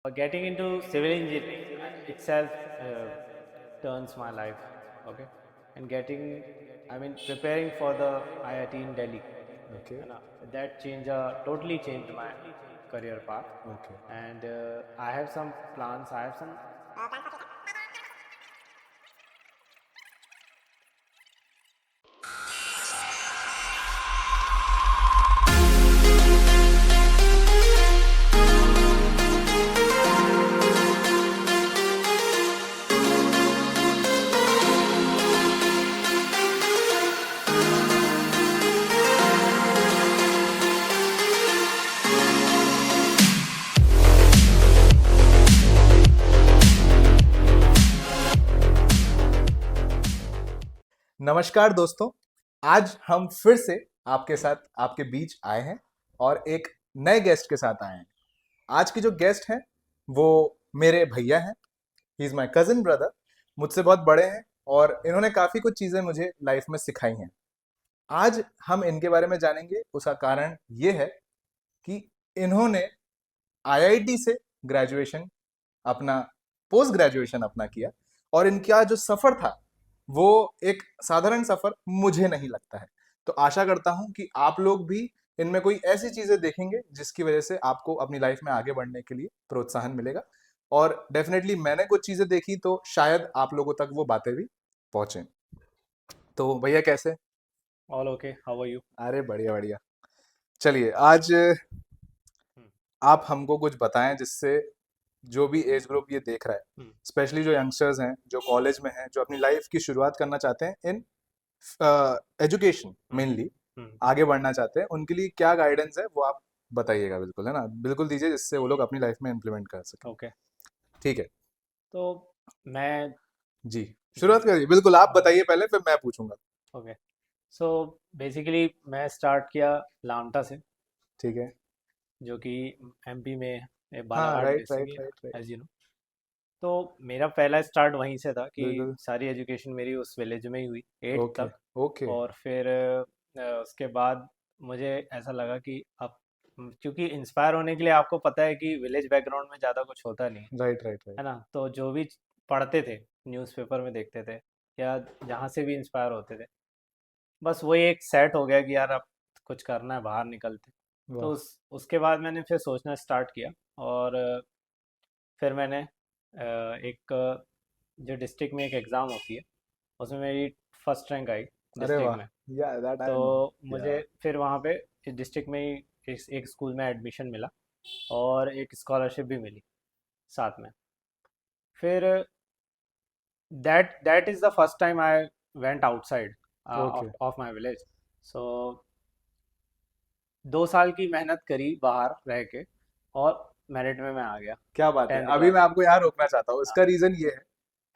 Getting into civil engineering itself turns my life, okay, and preparing for the IIT in Delhi, Okay. you know, that totally changed my career path, Okay. and I have some plans. I have some. नमस्कार दोस्तों, आज हम फिर से आपके साथ आपके बीच आए हैं और एक नए गेस्ट के साथ आए हैं। आज की जो गेस्ट हैं वो मेरे भैया हैं। He is my cousin brother, मुझसे बहुत बड़े हैं और इन्होंने काफ़ी कुछ चीज़ें मुझे लाइफ में सिखाई हैं। आज हम इनके बारे में जानेंगे। उसका कारण ये है कि इन्होंने आईआईटी से ग्रेजुएशन अपना पोस्ट ग्रेजुएशन अपना किया और इनका जो सफ़र था वो एक साधारण सफ़र मुझे नहीं लगता है। तो आशा करता हूं कि आप लोग भी इनमें कोई ऐसी चीज़ें देखेंगे जिसकी वजह से आपको अपनी लाइफ में आगे बढ़ने के लिए प्रोत्साहन मिलेगा। और डेफिनेटली मैंने कुछ चीज़ें देखी तो शायद आप लोगों तक वो बातें भी पहुंचे। तो भैया कैसे? All okay. How are you? अरे बढ़िया बढ़िया। चलिए आज Hmm. आप हमको कुछ बताएं जिससे जो भी एज ग्रुप ये देख रहा है, Hmm. स्पेशली जो यंगस्टर्स हैं जो कॉलेज में हैं जो अपनी लाइफ की शुरुआत करना चाहते हैं in education Hmm. Mainly, Hmm. आगे बढ़ना चाहते हैं, उनके लिए क्या गाइडेंस है वो आप बताइएगा। बिल्कुल है ना, बिल्कुल दीजिए जिससे वो लोग अपनी लाइफ में इम्प्लीमेंट कर सकें। Okay. ठीक है तो मैं जी, जी शुरुआत करिए। बिल्कुल आप बताइए पहले, फिर मैं पूछूंगा। ओके। सो बेसिकली मैं स्टार्ट किया लामटा से, ठीक है। जो कि एमपी में है, हाँ, Balaghat right district right right right. है, एज यू नो। तो मेरा पहला स्टार्ट वहीं से था कि बिल्कुल। सारी एजुकेशन मेरी उस विलेज में ही हुई, 8th ओके तक। ओके। और फिर उसके बाद मुझे ऐसा लगा कि अब क्योंकि इंस्पायर होने के लिए आपको पता है कि विलेज बैकग्राउंड में ज़्यादा कुछ होता नहीं राइट राइट है राइट। ना, तो जो भी पढ़ते थे, न्यूज़पेपर में देखते थे या जहाँ से भी इंस्पायर होते थे, बस वही एक सेट हो गया कि यार अब कुछ करना है, बाहर निकलते। तो वाह। उसके बाद मैंने फिर सोचना स्टार्ट किया, और फिर मैंने एक जो डिस्ट्रिक्ट में एक एग्ज़ाम होती है, उसमें मेरी फर्स्ट रैंक आई अरे डिस्ट्रिक्ट वाह। में। या दैट तो आई नो। या मुझे फिर वहाँ पे डिस्ट्रिक्ट में ही एक स्कूल में एडमिशन मिला, और एक स्कॉलरशिप भी मिली साथ में। फिर that is the first time I went outside okay. Of my village. So 2 साल की मेहनत करी बाहर रह के, और मेरिट में मैं आ गया क्या बात है। 10th अभी मैं क्लास में। आपको यहाँ रोकना चाहता हूँ। हाँ। इसका रीजन ये है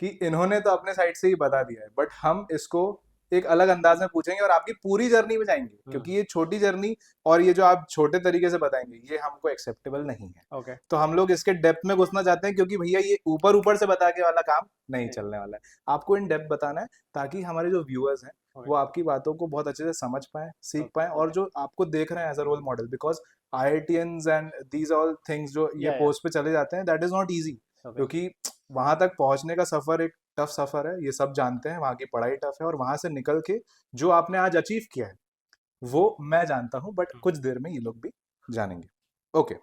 कि इन्होंने तो अपने साइड से ही बता दिया है, बट हम इसको एक अलग अंदाज में पूछेंगे और आपकी पूरी जर्नी में जाएंगे, क्योंकि ये छोटी जर्नी और ये जो आप छोटे तरीके से बताएंगे ये हमको एक्सेप्टेबल नहीं है। ओके। तो हम लोग इसके डेप्थ में घुसना चाहते हैं, क्योंकि भैया ये ऊपर ऊपर से बता के वाला काम नहीं नहीं। चलने वाला है। आपको इन डेप्थ बताना है ताकि हमारे जो व्यूअर्स हैं ओके। वो आपकी बातों को बहुत अच्छे से समझ पाए, सीख पाए, और ओके। जो आपको देख रहे हैं as a role model, because IITians and these all things जो ये या पोस्ट पे चले जाते हैं, that is not easy. Okay. क्योंकि वहां तक पहुंचने का सफर एक टफ सफर है, ये सब जानते हैं। वहां की पढ़ाई टफ है और वहां से निकल के जो आपने आज अचीव किया है वो मैं जानता हूं, बट कुछ देर में ये लोग भी जानेंगे। ओके।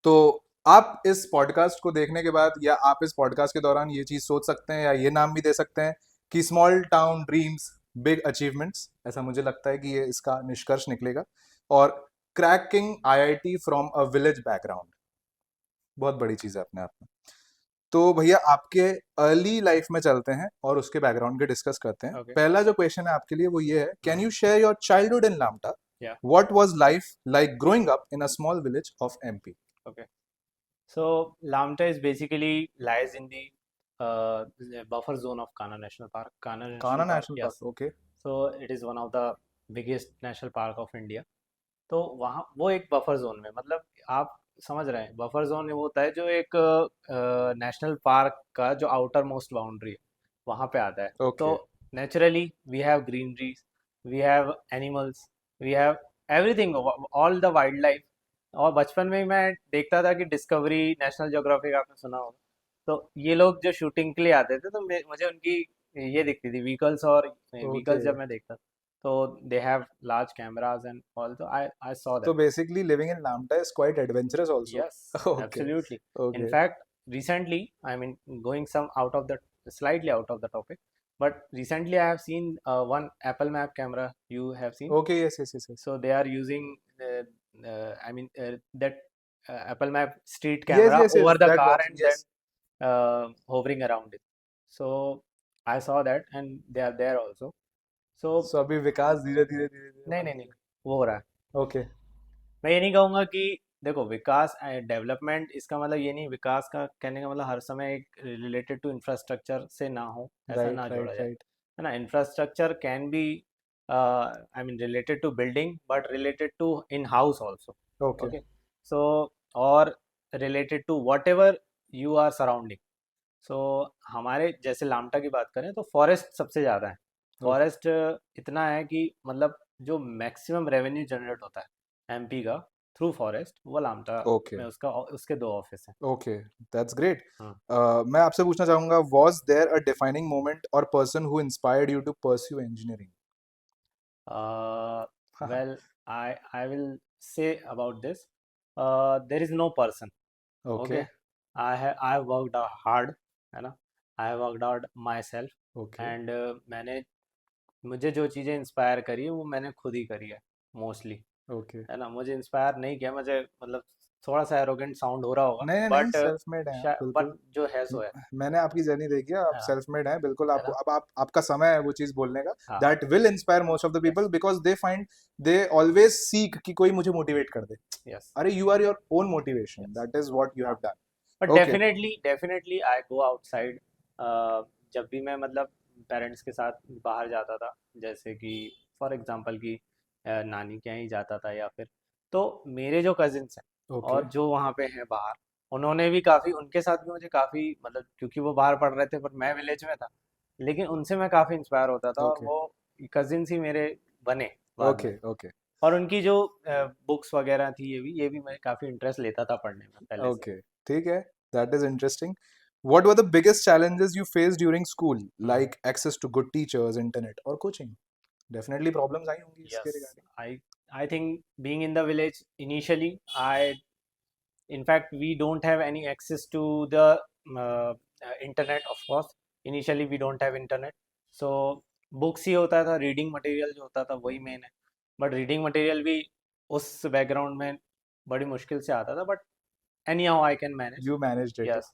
तो आप इस पॉडकास्ट को देखने के बाद या आप इस पॉडकास्ट के दौरान ये चीज सोच सकते हैं या ये नाम भी दे सकते हैं कि small town dreams big achievements. ऐसा मुझे लगता है कि ये इसका निष्कर्ष निकलेगा। और cracking IIT from a village background बहुत बड़ी चीज है अपने आप में। तो भैया आपके अर्ली लाइफ में चलते हैं और उसके बैकग्राउंड के डिस्कस करते हैं। ओके। पहला जो क्वेश्चन है आपके लिए वो ये है, can you share your childhood in Lamta? या what was life like growing up in a small village of MP? Okay. So Lamta is basically lies in the buffer zone of Kanha National Park. Kanha Kanha National Park, national yes. Park, okay. So it is one of the biggest national park of India. तो वहाँ वो एक buffer zone में, मतलब आप समझ रहे हैं, बफर जोन वो होता है जो एक नेशनल पार्क का जो आउटर मोस्ट बाउंड्री है, वहाँ पे आता है। तो okay. Naturally we have greeneries, we have animals, we have everything, all the wild life और बचपन में ही मैं देखता था कि डिस्कवरी, नेशनल ज्योग्राफिक आपने सुना होगा। तो ये लोग जो शूटिंग के लिए आते थे तो मुझे उनकी ये दिखती थी व्हीकल्स, और ओके। व्हीकल्स जब मैं देखता तो they have large cameras and all, तो I saw So that. basically, living in Lambda is quite adventurous also. Yes, Okay, absolutely. In okay, fact, recently, I mean, going some out of the slightly out of the topic, but recently I have seen one Apple Map camera. You have seen? okay. Yes, yes, yes, yes. So they are using, that Apple Map street Yes, camera yes, over yes. the That car works. and then Yes. hovering around it. So I saw that, and they are there also. So So अभी विकास धीरे धीरे धीरे धीरे नहीं बढ़ नहीं नहीं, रहा वो हो रहा है। है. Okay, मैं ये नहीं कहूँगा कि देखो विकास डेवलपमेंट, इसका मतलब ये नहीं, विकास का कहने का मतलब हर समय एक रिलेटेड टू इंफ्रास्ट्रक्चर से ना हो, ऐसा right, ना right, जोड़ा जाए, right. है ना। Infrastructure can be, I mean related to building, but related to in house also. Okay, okay, so और related to whatever you are surrounding. So हमारे जैसे लामटा की बात करें तो फॉरेस्ट सबसे ज़्यादा है। okay, फॉरेस्ट इतना है कि मतलब जो मैक्सिमम रेवेन्यू जनरेट होता है एमपी का थ्रू फॉरेस्ट, वो लामटा okay, में उसका उसके दो ऑफिस हैं। okay. That's great. हाँ। मैं आपसे पूछना चाहूँगा, was there a defining moment or person who inspired you to pursue engineering? Well, I will say about this, there is no person. Okay, Okay, I worked hard, है ना। I worked hard my okay, and मैंने, मुझे जो चीज़ें inspire करी है वो मैंने खुद ही करी है मोस्टली, okay. है ना। मुझे इंस्पायर नहीं किया, मुझे मतलब थोड़ा सा एरोगेंट साउंड हो रहा होगा, नहीं नहीं नहीं, बट सेल्फ मेड हैं आप बट बिल्कुल. जो है सो है। मैंने आपकी जर्नी देखी है, आप हाँ, सेल्फ मेड हैं बिल्कुल. है आपको ना। अब आप आपका समय है वो चीज बोलने का. हाँ। That will inspire most of the people yes. Because they find, they always seek कि कोई मुझे मोटिवेट कर दे. यस। अरे you are your own motivation, yes. That is what you have हाँ, done. But okay. Definitely definitely I go outside. जब भी मैं मतलब पेरेंट्स के साथ बाहर जाता था, जैसे कि फॉर एग्जांपल कि नानी के यहाँ ही जाता था, या फिर तो मेरे जो कजिन्स हैं ओके. और जो वहाँ पे हैं बाहर, उन्होंने भी काफ़ी, उनके साथ भी मुझे काफ़ी मतलब, क्योंकि वो बाहर पढ़ रहे थे पर मैं विलेज में था, लेकिन उनसे मैं काफ़ी इंस्पायर होता था, और ओके. वो कजिन्स ही मेरे बने बाद में। ओके. ओके. और उनकी जो बुक्स वगैरह थी, ये भी मैं काफ़ी इंटरेस्ट लेता था पढ़ने में पहले से। ओके. ठीक है. That is interesting. What were the biggest challenges you faced during school, hmm. like access to good teachers, internet, or coaching? Definitely problems आई होंगी इसके Yes, regarding. I think being in the village initially, in fact, we don't have any access to the internet, of course. Initially, we don't have internet, so books ही होता था, reading material जो होता था वही main है। But reading material भी उस background में बड़ी मुश्किल से आता था, but any how I can manage. You managed it. Yes.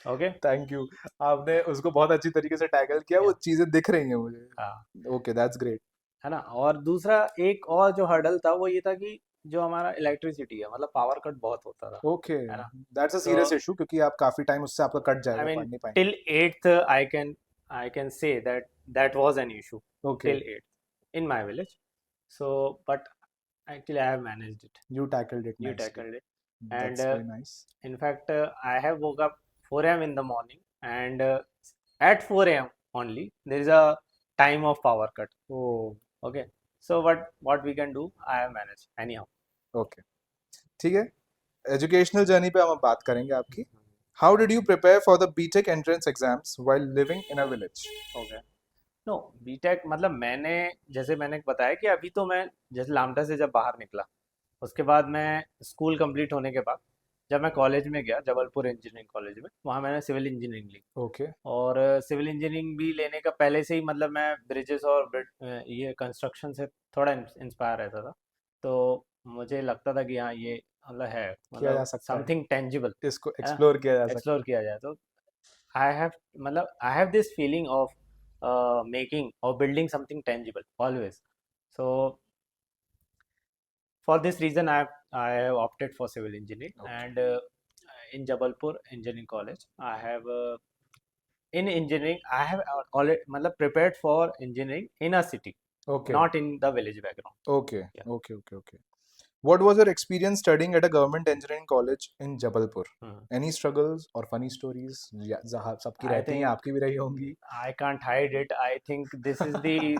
Okay. Thank you. आपने उसको बहुत अच्छी तरीके से टैकल किया, वो या। चीजें दिख रही हैं मुझे. हाँ, ओके, दैट्स ग्रेट. है ना। और दूसरा एक और जो हर्डल था वो ये था कि जो हमारा इलेक्ट्रिसिटी है, मतलब पावर कट बहुत होता था, ओके, है ना। दैट्स अ तो सीरियस इशू क्योंकि आप काफी टाइम उससे आपका कट I जाएगा, पढ़ mean, नहीं पाएंगे. till eighth, I can say that that was an issue okay. till eighth in my village. So, but actually, I have managed it. You tackled it You nicely. tackled it, and that's very nice. in fact, I have woke up 4 a.m. in the morning, and at 4 a.m. only there is a time of power cut. Oh. Okay, so what we can do, I have managed anyhow. Okay. ठीक है. Educational journey पे हम अब बात करेंगे आपकी. How did you prepare for the BTech entrance exams while living in a village? Okay. No, BTech मतलब मैंने, जैसे मैंने बताया कि अभी तो मैं जैसे लामटा से जब बाहर निकला, उसके बाद मैं स्कूल कंप्लीट होने के बाद जब मैं कॉलेज में गया, जबलपुर इंजीनियरिंग कॉलेज में, वहाँ मैंने सिविल इंजीनियरिंग ली। ओके. और सिविल इंजीनियरिंग भी लेने का पहले से ही मतलब मैं ब्रिजेस और ये कंस्ट्रक्शन से थोड़ा इंस्पायर रहता था। तो मुझे लगता था कि हाँ ये मतलब है, किया जा मतलब सकता है, समथिंग टेंजिबल, इसको है ना, एक्सप्लोर किया जा सकता एक्सप्लोर किया जाए तो आई हैव, मतलब I have this feeling of making or building something tangible always. So for this reason, I have opted for civil engineering, है. Okay. and in Jabalpur Engineering College, I have in engineering I have already मतलब prepared for engineering in a city, okay. not in the village background. Okay. Yeah. Okay. Okay. Okay. What was your experience studying at a government engineering college in Jabalpur? Hmm, Any struggles or funny stories? जहाँ सबकी I रहती हैं, think आपकी भी रही होंगी. I can't hide it. I think this is the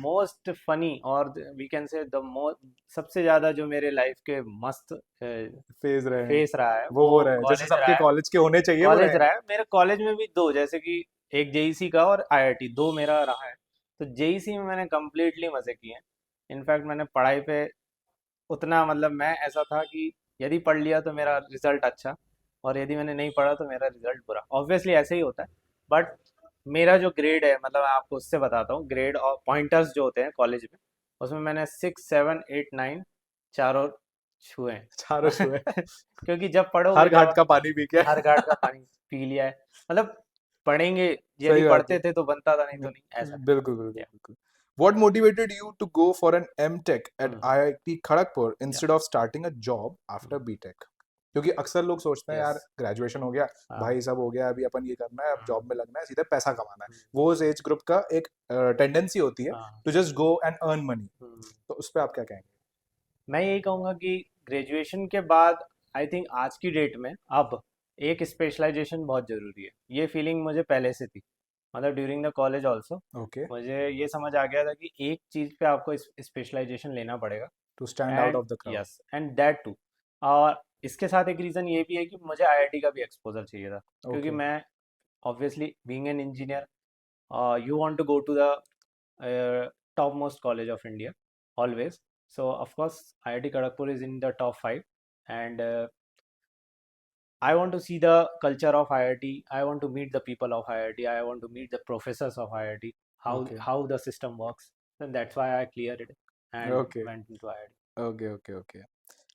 most funny, or we can say the most, सबसे ज़्यादा जो मेरे लाइफ के मस्त फेज रहे हैं. फेस रहा है वो वो रहे हैं जैसे कॉलेज रहा सबके है। कॉलेज के होने चाहिए, वो कॉलेज रहे हैं. रहा है मेरे कॉलेज में भी दो, जैसे कि एक जेईसी का और आईआईटी, दो मेरा रहा है। तो जेईसी में मैंने कम्प्लीटली मज़े किए हैं। इनफैक्ट मैंने पढ़ाई पे उतना, मतलब मैं ऐसा था कि यदि पढ़ लिया तो मेरा रिजल्ट अच्छा, और यदि मैंने नहीं पढ़ा तो मेरा रिजल्ट बुरा। ऑब्वियसली ऐसे ही होता है। बट मेरा जो ग्रेड है, मतलब मैं आपको उससे बताता हूँ, ग्रेड और पॉइंटर्स जो होते हैं कॉलेज में, उसमें मैंने 6 7 8 9 चारों छुए चारों हैं। छुए. क्योंकि जब हर पढ़ोगे, घाट जब का पानी पी के. हर घाट का पानी पी लिया है, मतलब पढ़ेंगे, यदि सही बात है. पढ़ते थे तो बनता था, नहीं तो नहीं, ऐसा है। बिल्कुल बिल्कुल या बिल्कुल. What motivated you to go for an M.Tech at hmm IIT Kharagpur या instead of starting a job after B.Tech? क्योंकि अक्सर लोग सोचते हैं यस यार ग्रेजुएशन हो गया, हाँ भाई सब हो गया, अभी अपन ये करना है, अब हम्म जॉब में लगना है, सीधे पैसा कमाना है. हम्म, वो उस एज ग्रुप का एक टेंडेंसी होती है हाँ to just go and earn money. Hmm. तो उस पर आप क्या कहेंगे? मैं यही कहूँगा कि ग्रेजुएशन के बाद, आई थिंक आज की डेट में अब एक स्पेशलाइजेशन बहुत ज़रूरी है। ये फीलिंग मुझे पहले से थी, मतलब during the college also okay. मुझे ये समझ आ गया था कि एक चीज़ पे आपको स्पेशलाइजेशन लेना पड़ेगा। To stand out and of the crowd. Yes, and that too. और इसके साथ एक रीज़न ये भी है कि मुझे आईआईटी का भी एक्सपोजर चाहिए था, क्योंकि ओके. मैं obviously being an engineer, you want to go to the topmost college of India always. So of course, IIT Kharagpur is in the top five, and I want to see the culture of IIT. I want to meet the people of IIT. I want to meet the professors of IIT. How okay. how the system works. And that's why I cleared it and okay. went into IIT. Okay. Okay. Okay.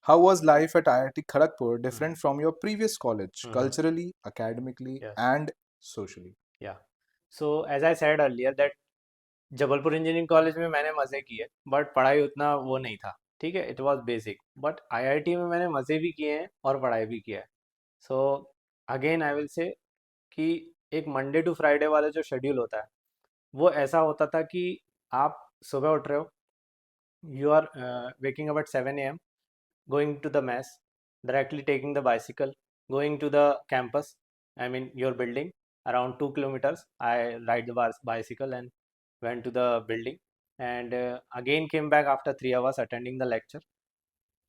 How was life at IIT Kharagpur Hmm. different from your previous college, Hmm. culturally, academically, Yes. and socially? Yeah. So as I said earlier that Jabalpur engineering college में मैंने मज़े किए, but पढ़ाई उतना वो नहीं था। ठीक है, it was basic. But IIT में मैंने मज़े भी किए हैं और पढ़ाई भी किया है। सो अगेन आई विल से कि एक मंडे टू फ्राइडे वाला जो शेड्यूल होता है, वो ऐसा होता था कि आप सुबह उठ रहे हो, you are waking up at 7 a.m., going to the mess, directly taking the bicycle, going to the campus, I mean your building, around 2 kilometers. I ride the bicycle and went to the building, and again came back after 3 hours attending the lecture,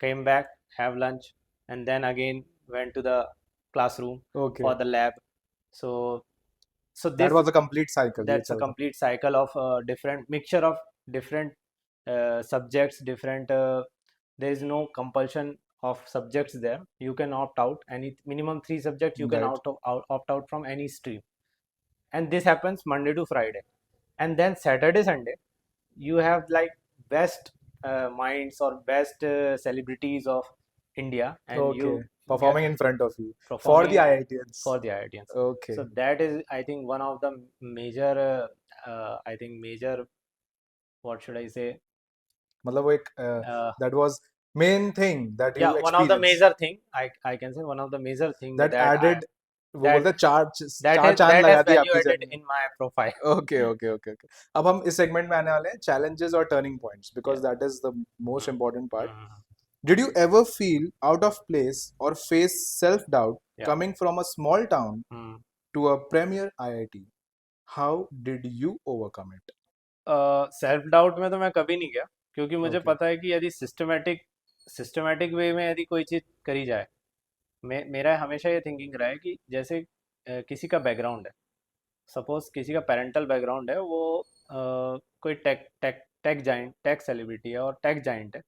came back, have lunch, and then again went to the classroom Okay. for the lab. So That this, was a complete cycle. ये that's a चल रहा. complete cycle of different mixture of different subjects, different there is no compulsion of subjects there. You can opt out any minimum 3 subjects, you can Right. opt out from any stream. And this happens Monday to Friday. And then Saturday Sunday, you have like best minds or best celebrities of India, and Okay. you get Performing in front of you for the performing IITians. for the IITians. Okay. So that is, I think, one of the major, I think major, what should I say? मतलब वो एक Uh, that was main thing that yeah, you one of the experienced major thing, I can say one of the major thing that that I added. वो that बोलते हैं चार चांद that लगा has the value आपकी added journey में. in my profile. Okay. Okay. Okay. Okay. अब हम इस सेगमेंट में आने वाले हैं challenges और turning points Yeah. because that is the most Mm, important part. mm, Did you ever feel out of place or face self-doubt yeah. coming from a small town Mm. to a premier IIT? How did you overcome it? Self doubt में तो मैं कभी नहीं गया, क्योंकि मुझे Okay. पता है कि यदि सिस्टमेटिक वे में यदि कोई चीज़ करी जाए, मेरा हमेशा ये थिंकिंग रहा है कि जैसे किसी का बैकग्राउंड है, सपोज किसी का पेरेंटल बैकग्राउंड है, वो कोई tech tech tech giant, tech celebrity है और टेक जाइंट है।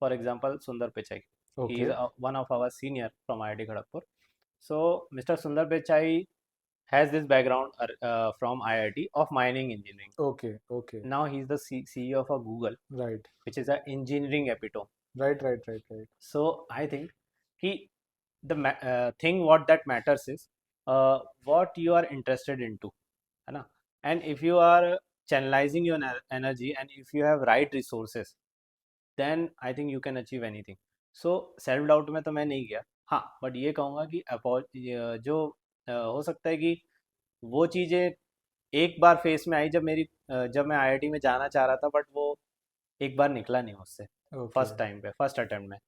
For example Sundar Pichai, he is Okay. One of our senior from IIT Kharagpur. So mister Sundar Pichai has this background from IIT of mining engineering. Okay. Okay. Now he's the CEO of a Google, Right. which is an engineering epitome. Right. Right. Right. Right. So I think he, the thing what that matters is what you are interested into, है ना? And if you are channelizing your energy and if you have right resources, then I think you can achieve anything. So self doubt में तो मैं नहीं गया, हाँ, but ये कहूँगा कि जो हो सकता है कि वो चीज़ें एक बार फेस में आई, जब मैं आईआईटी में जाना चाह रहा था, बट वो एक बार निकला नहीं मुझसे। Okay. फर्स्ट टाइम पे, फर्स्ट अटेम्प्ट में।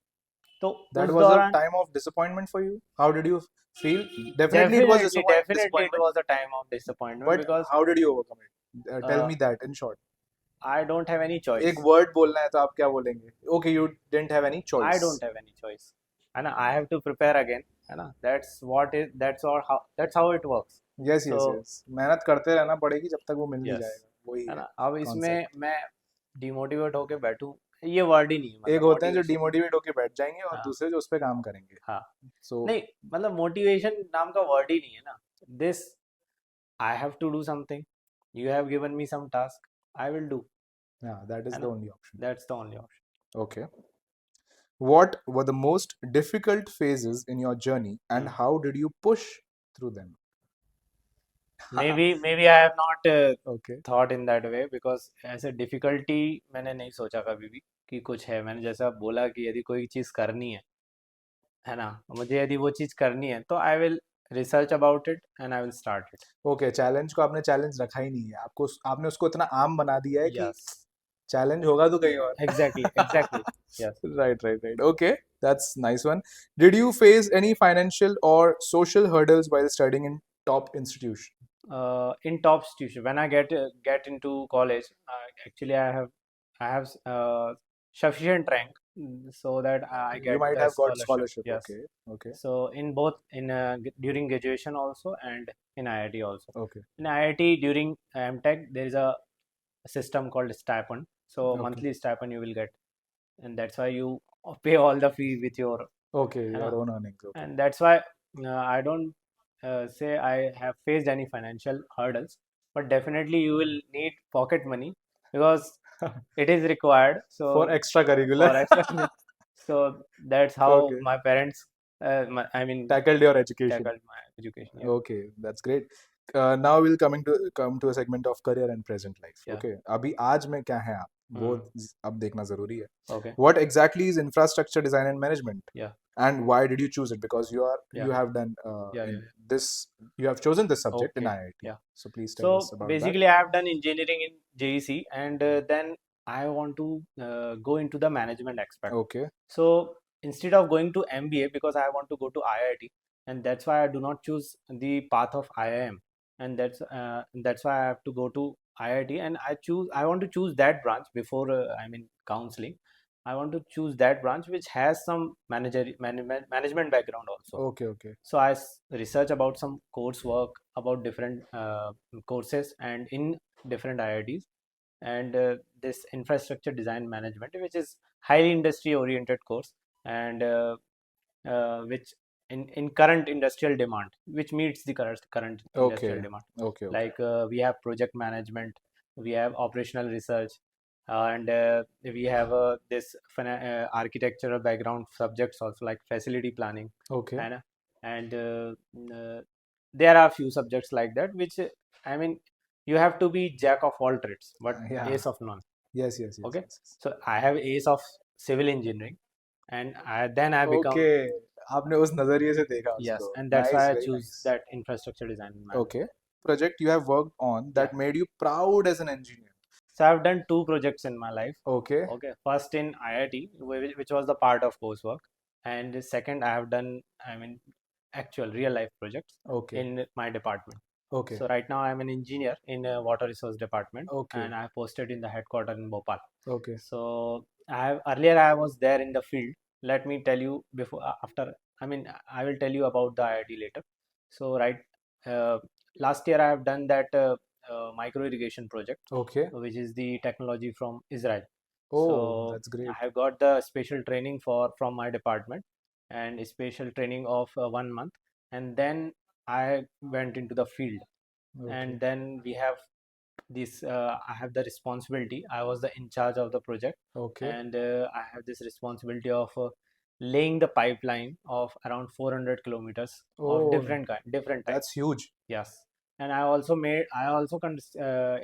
तो That उस was a दौरान time of disappointment for you. How did you feel? Definitely, it was definitely it disappointment. Was a time of disappointment But because how did you overcome it? Tell me that in short. I don't have any एक choice. Word बोलना है तो आप क्या बोलेंगे? Okay, you didn't have any I choice. Don't have any choice, है ना, I have to prepare again, है ना, that's how it works. Yes, so yes, yes. मेहनत करते रहना पड़ेगी जब तक वो मिल नहीं यस, जाएगा, वही है है ना, अब इसमें कॉन्सेप्ट। मैं डिमोटिवेट होके बैठूं, ये वर्ड ही नहीं है, एक मतलब होते हैं जो मोटिवेशन। डिमोटिवेट होके बैठ जाएंगे और हाँ, दूसरे जो उस पे काम करेंगे। हाँ, सो नहीं, मतलब मोटिवेशन नाम का वर्ड ही नहीं है ना। This, I have to do something, you have given me some task, I will do, yeah, that is है the ना, only option. That's the only option. Okay. What were the most difficult phases in your journey and how did you push through them? Maybe I have not Okay. Thought in that way, because ऐसे difficulty मैंने नहीं सोचा कभी भी कि कुछ है। मैंने जैसा बोला कि यदि कोई चीज़ करनी है ना, मुझे यदि वो चीज़ करनी है तो I will research about it and I will start it. Okay, challenge को आपने चैलेंज रखा ही नहीं है, आपको आपने उसको इतना आम बना दिया है कि यस, चैलेंज होगा तो कहीं और। Exactly, exactly, yes. Right, right, right. Okay, that's nice one. Did you face any financial or social hurdles while studying in top institution? In top institution, when I get into college, actually I have sufficient rank, so that I You get might the have got scholarship. scholarship. Yes. Okay, okay, So in both, during graduation also, and in IIT also. okay, In IIT during MTech there is a system called stipend. So okay, monthly stipend you will get, and that's why you pay all the fee with your, okay. है Your ना, own earnings. Okay, and that's why I don't say I have faced any financial hurdles, but definitely you will need pocket money because it is required. for So extracurricular. for extra, so that's how Okay, my parents, I mean, tackled your education. tackled my education. Yeah, Okay, that's great. Now we'll come to a segment of career and present life. yeah, Okay, अभी आज में क्या है आप वो mm, अब देखना जरूरी है. okay, What exactly is infrastructure design and management, yeah, and why did you choose it? Because yeah, you have done yeah, in yeah. this you have chosen this subject in Okay, IIT. yeah. So please tell us So about that. basically, I have done engineering in JEC, and then I want to go into the management aspect. Okay, So instead of going to MBA, because I want to go to IIT, and that's why I do not choose the path of IIM, and that's why I have to go to IIT, and I want to choose that branch before I mean counseling. I want to choose that branch which has some management background also. okay, okay, So I research about some coursework about different courses and in different IITs, and this infrastructure design management, which is highly industry oriented course, and which in current industrial demand, which meets the current industrial okay, demand. okay, okay, Like we have project management, we have operational research, and we have this architectural background subjects also, like facility planning, okay. and uh, there are few subjects like that, which I mean, you have to be jack of all trades but Yeah. ace of none. Yes, yes, yes, Okay, yes, yes. so I have ace of civil engineering, and then I become, Okay, आपने उस नजरिए से देखा yes, उसको. and that's why Nice, I very choose nice. that infrastructure design and Okay. management. Project you have worked on Yeah, that made you proud as an engineer. so I've done two projects in my life. Okay. Okay, first in IIT, which was the part of coursework, and the second I have done, I mean, actual real life projects Okay. in my department. Okay. So right now I'm an engineer in a water resource department, Okay. and I posted in the headquarter in Bhopal. Okay. So I was there in the field. Let me tell you before after. I mean, I will tell you about the IIT later. So uh, last year I have done that micro irrigation project, Okay. which is the technology from Israel. Oh, So that's great. I have got the special training from my department, and a special training of 1 month, and then I went into the field, Okay. and then we have this. I have the responsibility. I was the in charge of the project, Okay. and I have this responsibility of laying the pipeline of around 400 kilometers of Oh, different type. that's huge. Yes, and I also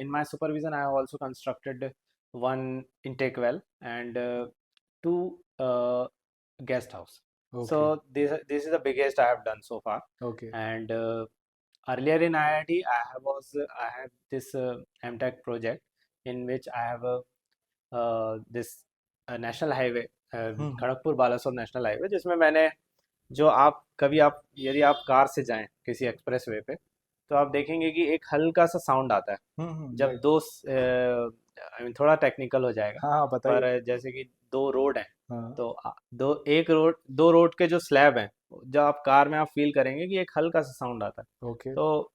in my supervision I have also constructed one intake well and two guest house. Okay. So this is the biggest I have done so far. Okay. And earlier in IIT, I have this MTech project in which I have this. National highway, hmm Kharagpur Balasore national highway, जिसमें मैंने, जो आप यदि आप car से जाएं किसी express way पे, तो आप देखेंगे कि एक हल्का सा साउंड आता है जब राइट। आई मीन थोड़ा टेक्निकल हो जाएगा, हाँ हाँ बताइए। पर जैसे कि दो रोड हैं, हाँ। तो दो रोड के जो स्लैब हैं, जब आप कार में आप फील करेंगे कि एक हल्का सा साउंड आता है। ओके तो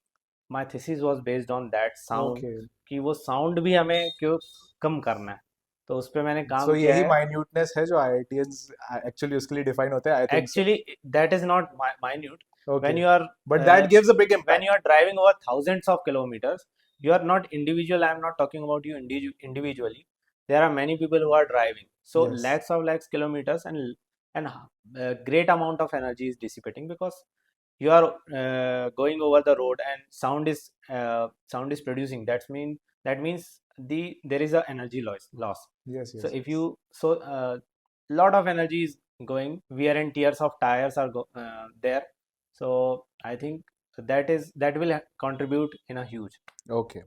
my thesis was based on that sound, okay. कि वो साउंड भी हमें क्यों कम करना है, तो उस पे मैंने सो काम किया यही है। माइन्यूटनेस है जो आईआईटीएंस एक्चुअली उसके लिए डिफाइन होते हैं, I think so. Actually, that is not minute. Okay, When you are but uh, that gives a big when you impact. are driving over thousands of kilometers, you are not individual. I am not talking about you individually. There are many people who are driving. So yes lakhs kilometers, and great amount of energy is dissipating because you are going over the road, and sound is producing. That means there is a energy loss. Yes So yes if yes. you so lot of energy is going, wear and tears of tires are there. So I think that will contribute in a huge. Okay,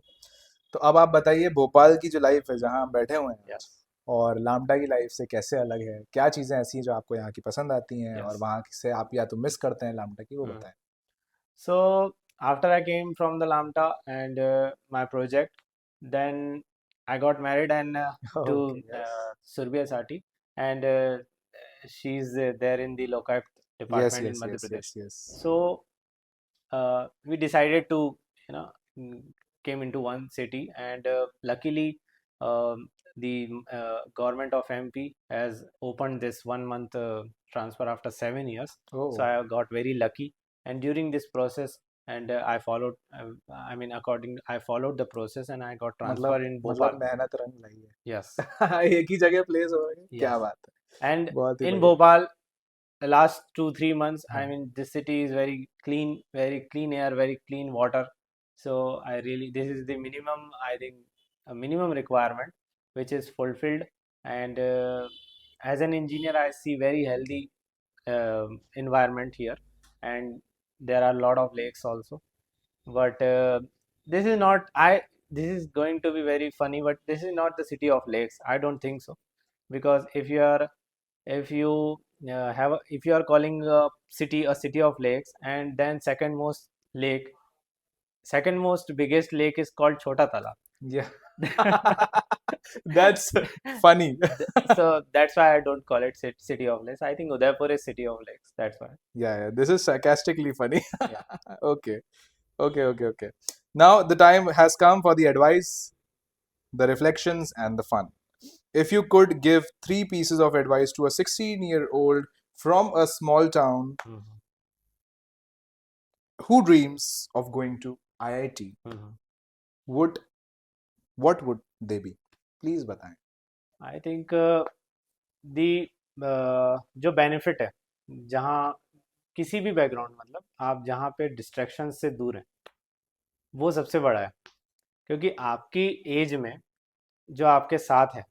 तो अब आप बताइए भोपाल की जो life है जहाँ हम बैठे हुए हैं आज, Yes. और लामटा की लाइफ से कैसे अलग है, क्या चीज़ें ऐसी हैं जो आपको यहाँ की पसंद आती हैं और Yes. वहाँ से आप या तो मिस करते हैं लामटा की, वो Hmm. बताएं। So after I came from the Lambda and my project, then I got married and okay to yes Surbia Sati, and she's there in the Lokayukt yes department in yes Madhya yes Pradesh. Yes yes. So we decided to, you know, mm, came into one city, and luckily the government of MP has opened this 1 month transfer after 7 years. So oh, I got very lucky, and during this process, and I followed. I followed the process, and I got transfer in मतलब Bhopal. मेहनत रंग लाई Yes, है। एक ही जगह place हो रहे हैं, क्या yes, बात and है, बहुत ही in बढ़िया। Bhopal, the last 2 3 months, I हाँ। mean, this city is very clean air, very clean water. So I really, this is the minimum, I think, a minimum requirement which is fulfilled. And as an engineer, I see very healthy environment here, and there are a lot of lakes also. But this is not I. This is going to be very funny, but this is not the city of lakes. I don't think so, because if you if you are calling a city of lakes, and then second most biggest lake is called Chota Talab. या that's funny. So that's why I don't call it city of lakes. I think Udaipur is city of lakes. That's why. Yeah, this is sarcastically funny. Yeah. Okay, okay. Now the time has come for the advice, the reflections, and the fun. If you could give three pieces of advice to a 16-year-old from a small town Mhm, who dreams of going to IIT, mhm. would what would they be? Please बताएं। I think the जो benefit है, जहाँ किसी भी background, मतलब आप जहाँ पे डिस्ट्रैक्शन से दूर हैं, वो सबसे बड़ा है। क्योंकि आपकी एज में जो आपके साथ है,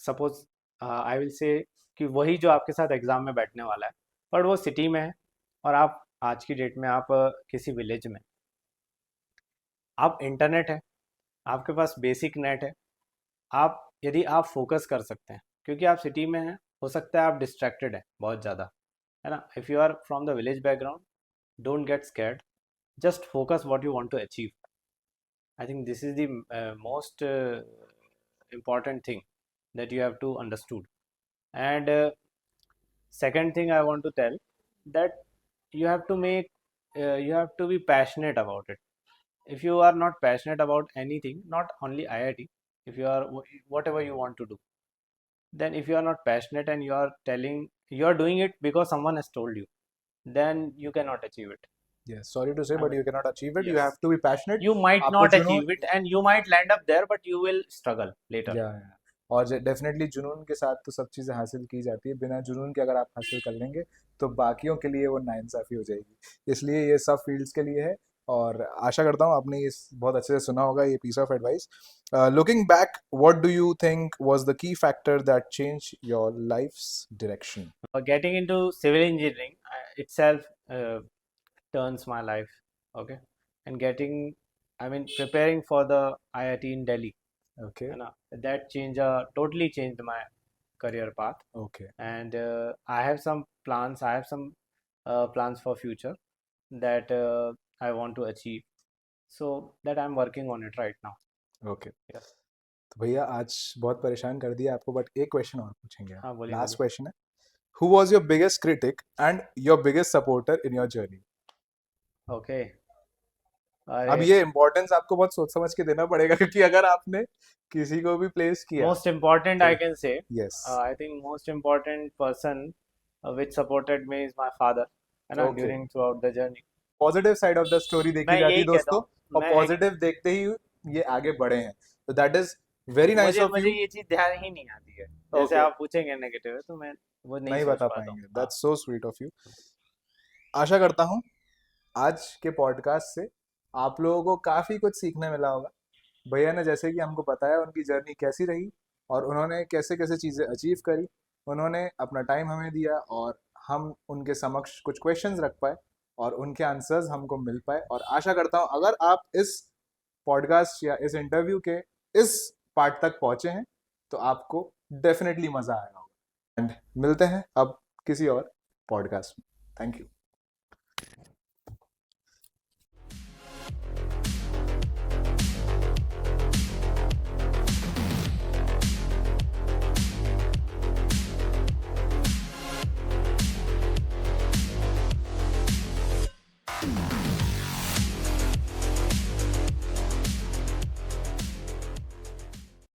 सपोज आई विल से कि वही जो आपके साथ एग्ज़ाम में बैठने वाला है, पर वो सिटी में है, और आप आज की डेट में आप किसी विलेज में, आप इंटरनेट है, आपके पास बेसिक नेट है, आप यदि आप फोकस कर सकते हैं, क्योंकि आप सिटी में हैं, हो सकता है आप डिस्ट्रैक्टेड हैं बहुत ज़्यादा, है ना। If you are from the village background, don't get scared, just focus what you want to achieve. I think this is the most important thing that you have to understood. And second thing I want to tell, that you have to make you have to be passionate about it. If you are not passionate about anything, not only IIT, if you are whatever you want to do, then if you are not passionate and you are doing it because someone has told you, then you cannot achieve it. Yes, sorry to say, I but mean, you cannot achieve it. You yes, have to be passionate. you might आपको not जुनून, achieve it, and you might land up there, but you will struggle later. या और definitely जुनून के साथ तो सब चीज़ें हासिल की जाती है, बिना जुनून के अगर आप हासिल कर लेंगे तो बाकियों के लिए वो नाइंसाफ़ी हो जाएगी, इसलिए ये सब फील्ड्स के लिए है। और आशा करता हूँ आपने इस बहुत अच्छे से सुना होगा ये piece of advice. Looking back, what do you think was the key factor that change your life's direction? Getting into civil engineering itself uh, turns my life, okay, and preparing for the IIT in Delhi, okay. है ना, that totally changed my career path, Okay. and I have some plans. I have some plans for future that I want to achieve. So that I'm working on it right now. Okay. Yeah. तो भैया आज बहुत परेशान कर दिया आपको, but एक question और पूछेंगे हम। हाँ, बोलिए लास्ट बोलिए। क्वेश्चन है, who was your biggest critic and your biggest supporter in your journey? Okay. अब अरे, ये इम्पोर्टेंस आपको बहुत सोच समझ के देना पड़ेगा, क्योंकि अगर आपने किसी को भी प्लेस किया most important तो I can say, yes. I think most important person which supported me is my father, है ना, okay, during throughout the journey. Positive side of the story देखी मैं जाती है यही कहता दोस्तों, हूँ। और मैं एक पॉजिटिव देखते ही ये आगे बढ़े हैं। तो दैट इज वेरी नाइस मुझे ऑफ मुझे यू। ये चीज़ ध्यान ही नहीं आती है। जैसे ओके, आप पूछेंगे नेगेटिव है तो मैं वो नहीं नहीं सोच बता पाता हूँ। पाएंगे, हाँ। That's so sweet of you. आशा करता हूँ आज के पॉडकास्ट से आप लोगों को काफ़ी कुछ सीखने मिला होगा। भैया ने जैसे कि हमको बताया उनकी जर्नी कैसी रही, और उन्होंने कैसे कैसे चीज़ें अचीव करी। उन्होंने अपना टाइम हमें दिया, और हम उनके समक्ष कुछ क्वेश्चंस रख पाए, और उनके आंसर्स हमको मिल पाए। और आशा करता हूँ अगर आप इस पॉडकास्ट या इस इंटरव्यू के इस पार्ट तक पहुँचे हैं तो आपको डेफिनेटली मज़ा आएगा। एंड मिलते हैं अब किसी और पॉडकास्ट में। Thank you.